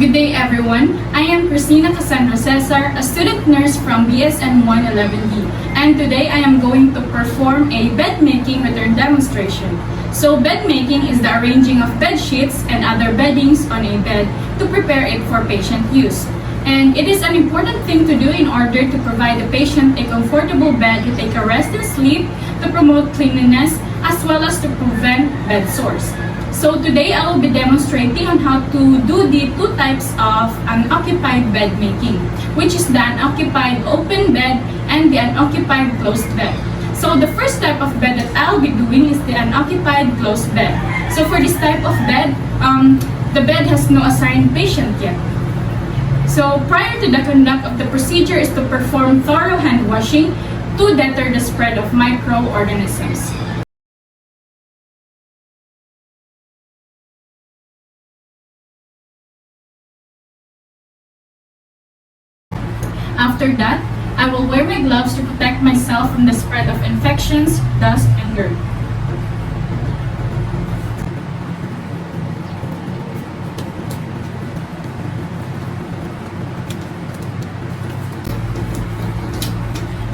Good day everyone. I am Cristina Cassandra Cesar, a student nurse from BSN 111B, and today I am going to perform a bed making return demonstration. So bed making is the arranging of bed sheets and other beddings on a bed to prepare it for patient use. And it is an important thing to do in order to provide the patient a comfortable bed to take a rest and sleep, to promote cleanliness, as well as to prevent bed sores. So today I will be demonstrating on how to do the two types of unoccupied bed making, which is the unoccupied open bed and the unoccupied closed bed. So the first type of bed that I'll be doing is the unoccupied closed bed. So for this type of bed, the bed has no assigned patient yet. So prior to the conduct of the procedure is to perform thorough hand washing to deter the spread of microorganisms. After that, I will wear my gloves to protect myself from the spread of infections, dust, and dirt.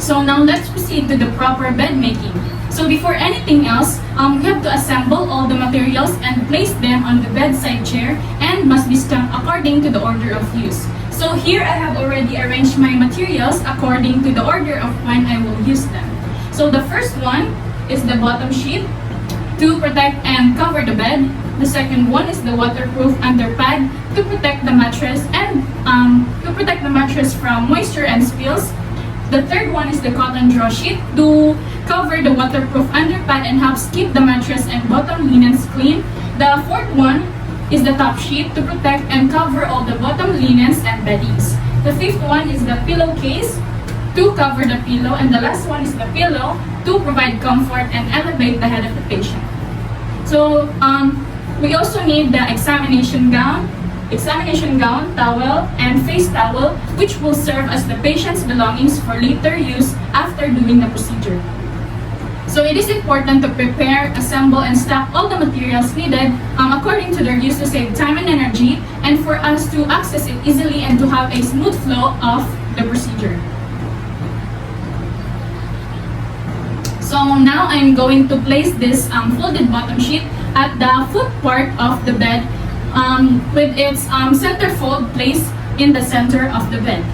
So now let's proceed to the proper bed making. So before anything else, we have to assemble all the materials and place them on the bedside chair and must be stacked according to the order of use. So here I have already arranged my materials according to the order of when I will use them. So the first one is the bottom sheet to protect and cover the bed. The second one is the waterproof underpad to protect the mattress and from moisture and spills. The third one is the cotton draw sheet to cover the waterproof underpad and helps keep the mattress and bottom linens clean. The fourth one is the top sheet to protect and cover all the bottom linens and beddings. The fifth one is the pillowcase to cover the pillow, and the last one is the pillow to provide comfort and elevate the head of the patient. So we also need the examination gown, towel, and face towel, which will serve as the patient's belongings for later use after doing the procedure. So it is important to prepare, assemble, and stack all the materials needed according to their use to save time and energy, and for us to access it easily and to have a smooth flow of the procedure. So now I'm going to place this folded bottom sheet at the foot part of the bed with its center fold placed in the center of the bed.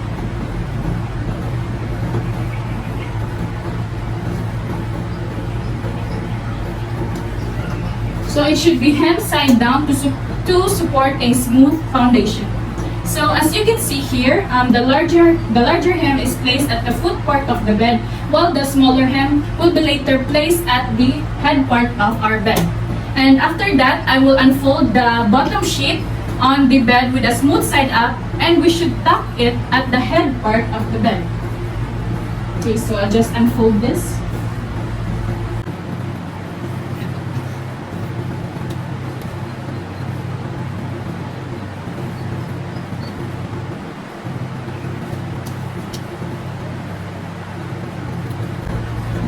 So it should be hand side down to support a smooth foundation. So as you can see here, the larger hem is placed at the foot part of the bed, while the smaller hem will be later placed at the head part of our bed. And after that, I will unfold the bottom sheet on the bed with a smooth side up, and we should tuck it at the head part of the bed. Okay, so I'll just unfold this.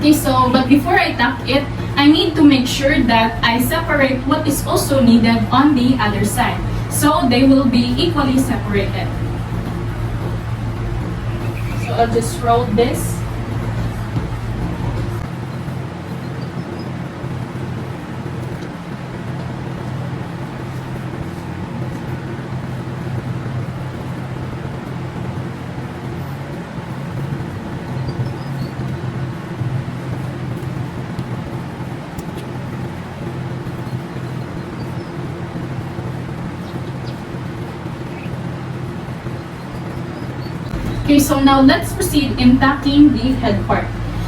Okay, so but before I tuck it, I need to make sure that I separate what is also needed on the other side, so they will be equally separated. So I'll just roll this. Okay, so now let's proceed in tucking the head part.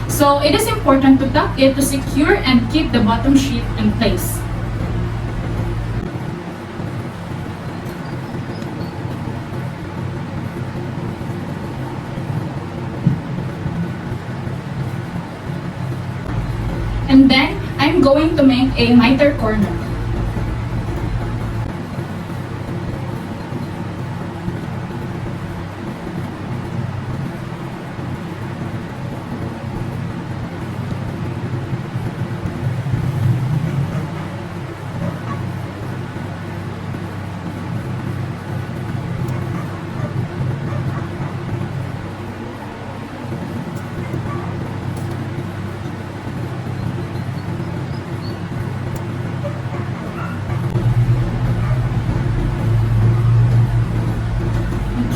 So it is important to tuck it to secure and keep the bottom sheet in place. And then I'm going to make a miter corner.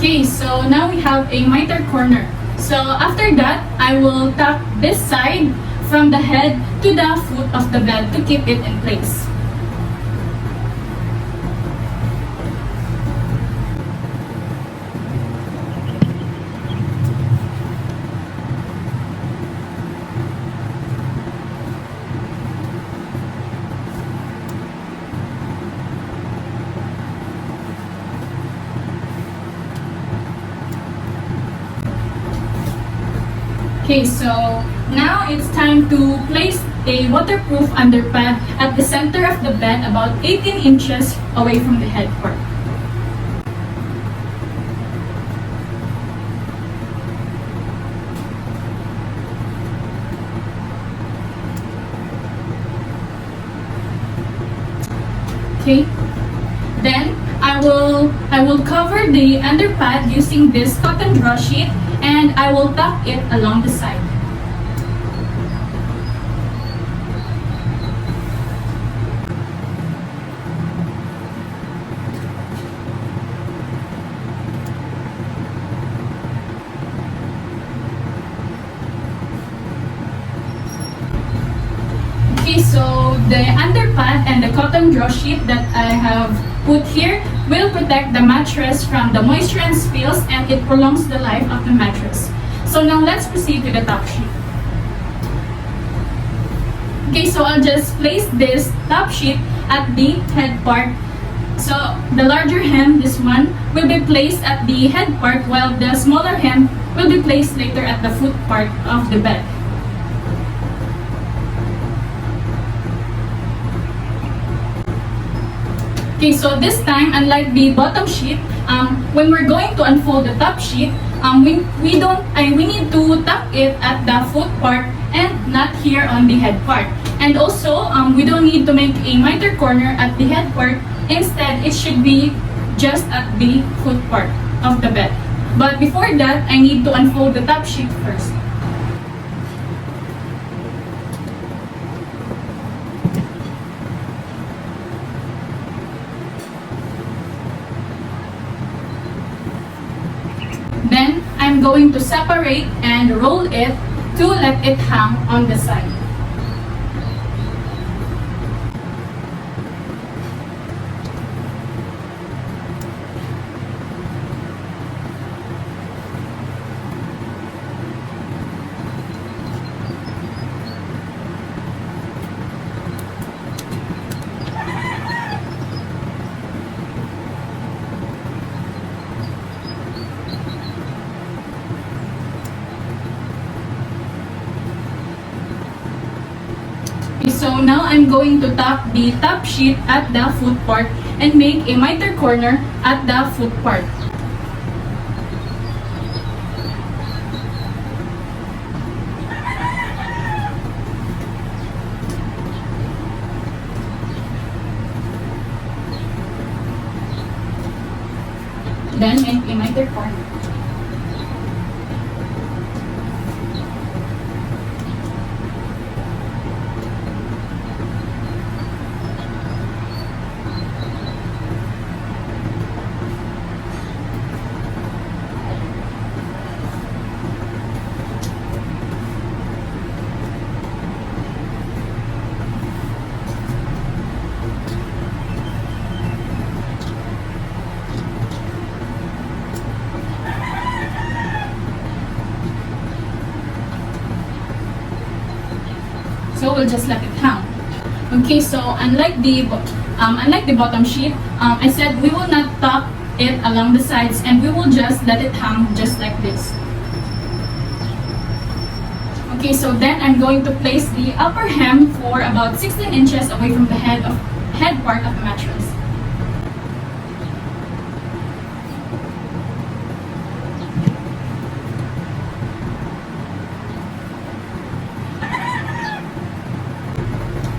Okay, so now we have a miter corner. So after that, I will tuck this side from the head to the foot of the bed to keep it in place. Okay, so now it's time to place a waterproof underpad at the center of the bed about 18 inches away from the head part. Okay, then I will cover the underpad using this cotton draw sheet, and I will tuck it along the side. Okay, so the underpad and the cotton draw sheet that I have put here will protect the mattress from the moisture and spills, and it prolongs the life of the mattress. So now let's proceed to the top sheet. Okay, so I'll just place this top sheet at the head part. So the larger hem, this one, will be placed at the head part, while the smaller hem will be placed later at the foot part of the bed. Okay, so this time, unlike the bottom sheet, when we're going to unfold the top sheet, we need to tuck it at the foot part and not here on the head part. And also, we don't need to make a miter corner at the head part. Instead, it should be just at the foot part of the bed. But before that, I need to unfold the top sheet first. Then, I'm going to separate and roll it to let it hang on the side. So now I'm going to tuck the top sheet at the foot part and make a miter corner at the foot part. Then make a miter corner. So we'll just let it hang. Okay, so unlike the bottom sheet, I said we will not tuck it along the sides, and we will just let it hang just like this. Okay, so then I'm going to place the upper hem for about 16 inches away from the head part of the mattress.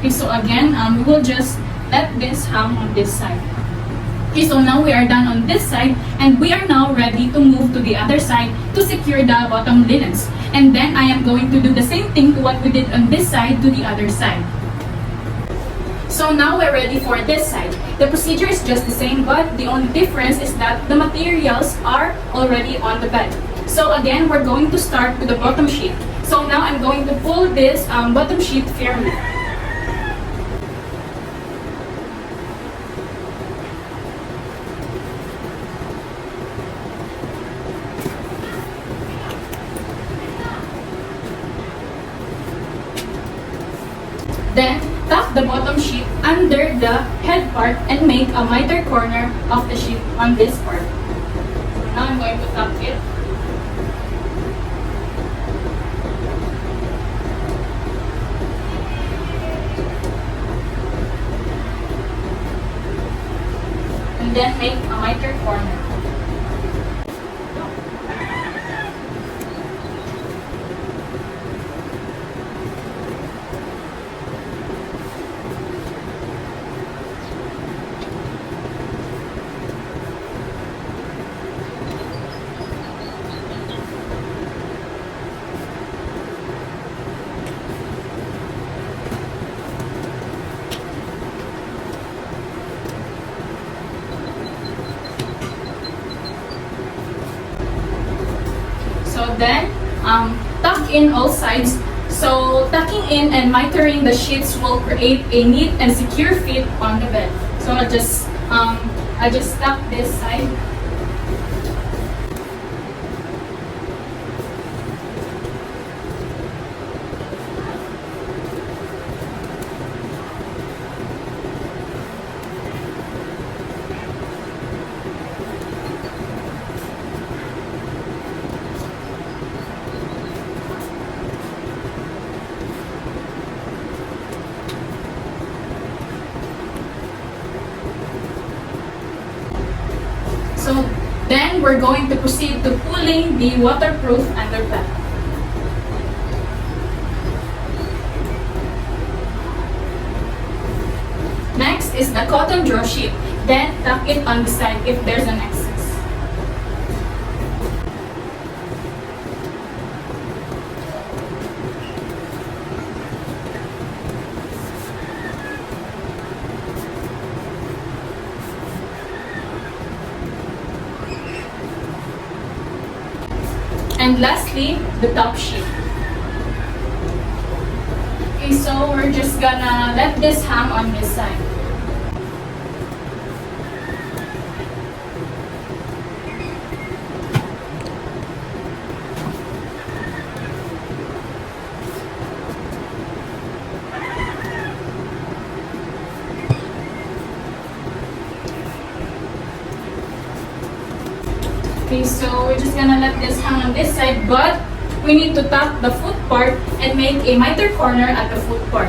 Okay, so again, we will just let this hang on this side. Okay, so now we are done on this side, and we are now ready to move to the other side to secure the bottom linens. And then I am going to do the same thing to what we did on this side to the other side. So now we're ready for this side. The procedure is just the same, but the only difference is that the materials are already on the bed. So again, we're going to start with the bottom sheet. So now I'm going to pull this bottom sheet firmly. Then, tuck the bottom sheet under the head part and make a miter corner of the sheet on this part. Now I'm going to tuck it. And then make a miter corner. So then, tuck in all sides. So tucking in and mitering the sheets will create a neat and secure fit on the bed. So I just tuck this side. So then we're going to proceed to pulling the waterproof underpack. Next is the cotton draw sheet. Then tuck it on the side if there's an excess. And lastly, the top sheet. Okay, so we're just gonna let this hang on this side. Okay, so we're just gonna let this hang on this side, but we need to tuck the foot part and make a miter corner at the foot part.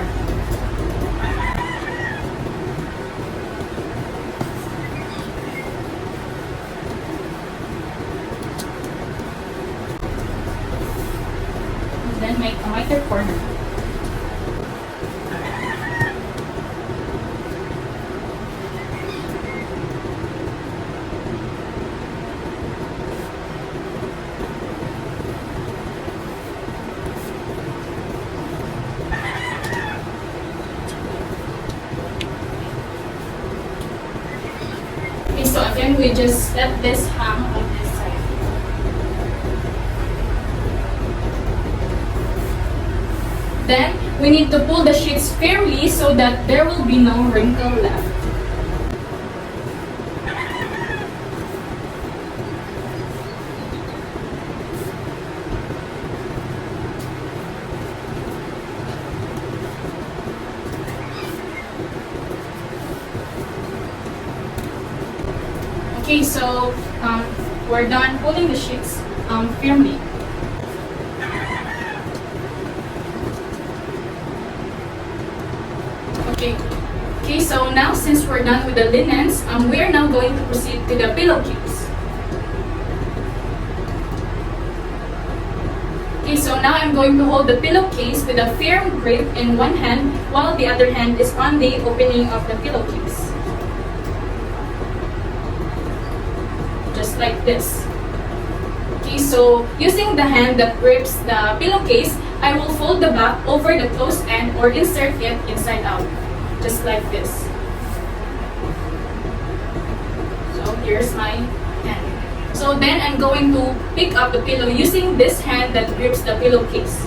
And then make a miter corner. Okay, so again, we just let this hang on this side. Then, we need to pull the sheets firmly so that there will be no wrinkle left. Okay, so we're done pulling the sheets firmly. Okay, so now since we're done with the linens, we are now going to proceed to the pillowcase. Okay, so now I'm going to hold the pillowcase with a firm grip in one hand while the other hand is on the opening of the pillowcase. Just like this. Okay, so using the hand that grips the pillowcase, I will fold the back over the closed end or insert it inside out. just like this. So here's my hand. So then I'm going to pick up the pillow using this hand that grips the pillowcase.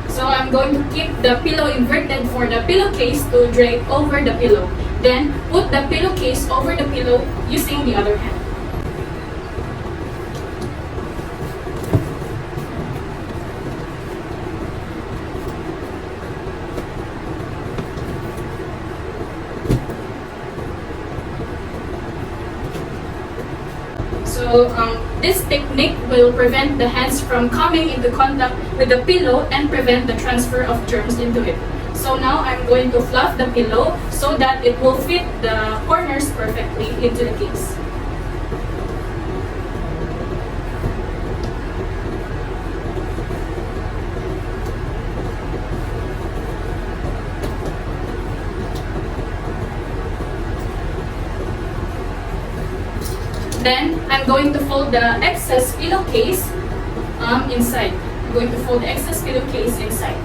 So I'm going to keep the pillow inverted for the pillowcase to drape over the pillow. Then put the pillowcase over the pillow using the other hand. So this technique will prevent the hands from coming into contact with the pillow and prevent the transfer of germs into it. So now I'm going to fluff the pillow so that it will fit the corners perfectly into the case. Then I'm going to fold the excess pillowcase inside. I'm going to fold the excess pillowcase inside.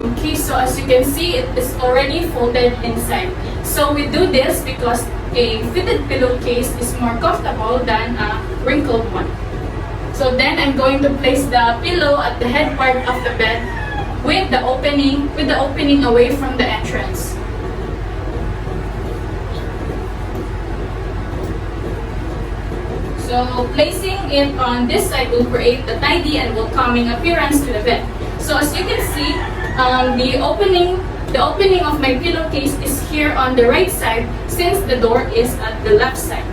Okay, so as you can see, it is already folded inside. So we do this because a fitted pillowcase is more comfortable than a wrinkled one. So then I'm going to place the pillow at the head part of the bed with the opening away from the entrance. So placing it on this side will create the tidy and welcoming appearance to the bed. So as you can see, the opening of my pillowcase is here on the right side since the door is at the left side.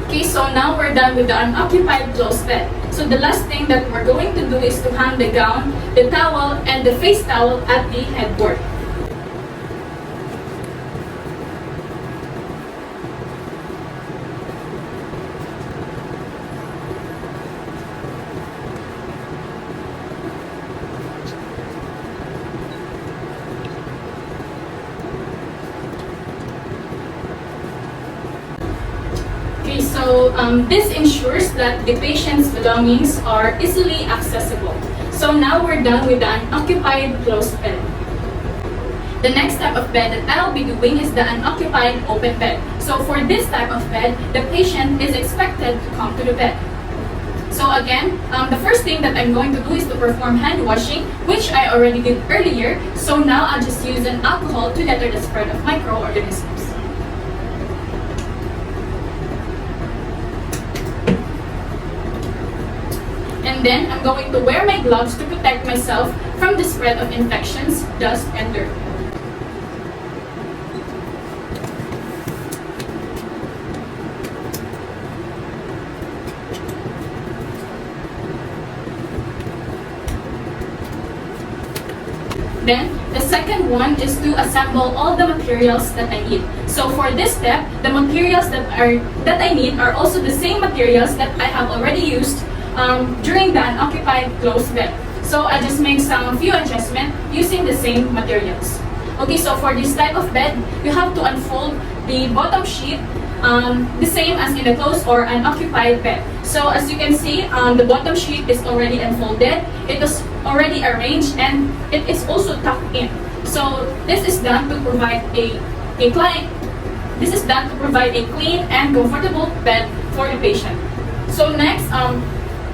Okay, so now we're done with the unoccupied closed bed. So the last thing that we're going to do is to hang the gown, the towel, and the face towel at the headboard. Okay, so this ensures that the patient's belongings are easily accessible. So now we're done with the unoccupied closed bed. The next type of bed that I'll be doing is the unoccupied open bed. So for this type of bed, the patient is expected to come to the bed. So again, the first thing that I'm going to do is to perform hand washing, which I already did earlier. So now I'll just use an alcohol to deter the spread of microorganisms. And then I'm going to wear my gloves to protect myself from the spread of infections, dust, and dirt. Then, the second one is to assemble all the materials that I need. So for this step, the materials that I need are also the same materials that I have already used during the unoccupied closed bed. So I just make some few adjustments using the same materials. Okay, so for this type of bed, you have to unfold the bottom sheet the same as in a closed or unoccupied bed. So as you can see, the bottom sheet is already unfolded, it is already arranged, and it is also tucked in. So this is done to provide a clean and comfortable bed for the patient. So next,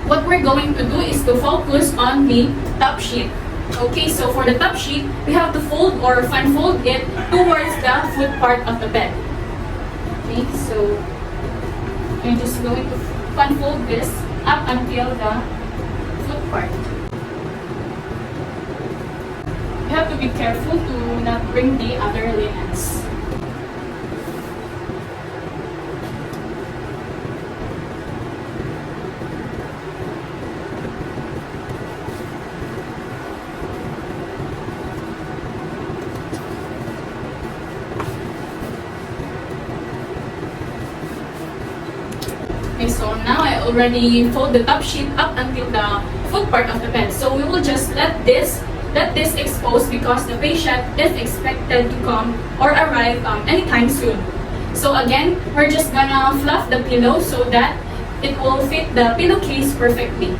what we're going to do is to focus on the top sheet. Okay, so for the top sheet, we have to fold or fan fold it towards the foot part of the bed. Okay, so I'm just going to fan fold this up until the foot part. You have to be careful to not bring the other linens. Okay, so now I already fold the top sheet up until the foot part of the bed. So we will just let this expose because the patient is expected to come or arrive anytime soon. So again, we're just gonna fluff the pillow so that it will fit the pillowcase perfectly.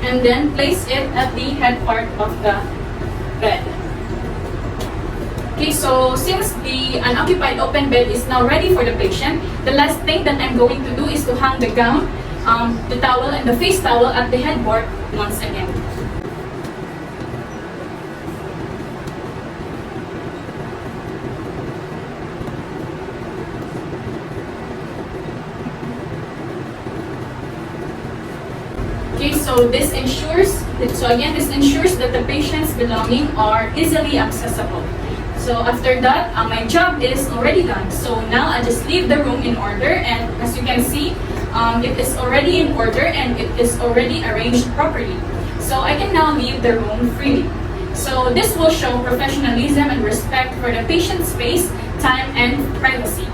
And then place it at the head part of the bed. Okay, so since the unoccupied open bed is now ready for the patient, the last thing that I'm going to do is to hang the gown, the towel, and the face towel at the headboard once again. Okay, so this ensures that the patient's belongings are easily accessible. So after that, my job is already done. So now I just leave the room in order, and as you can see, it is already in order and it is already arranged properly. So I can now leave the room freely. So this will show professionalism and respect for the patient's space, time, and privacy.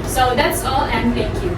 So that's all, and thank you.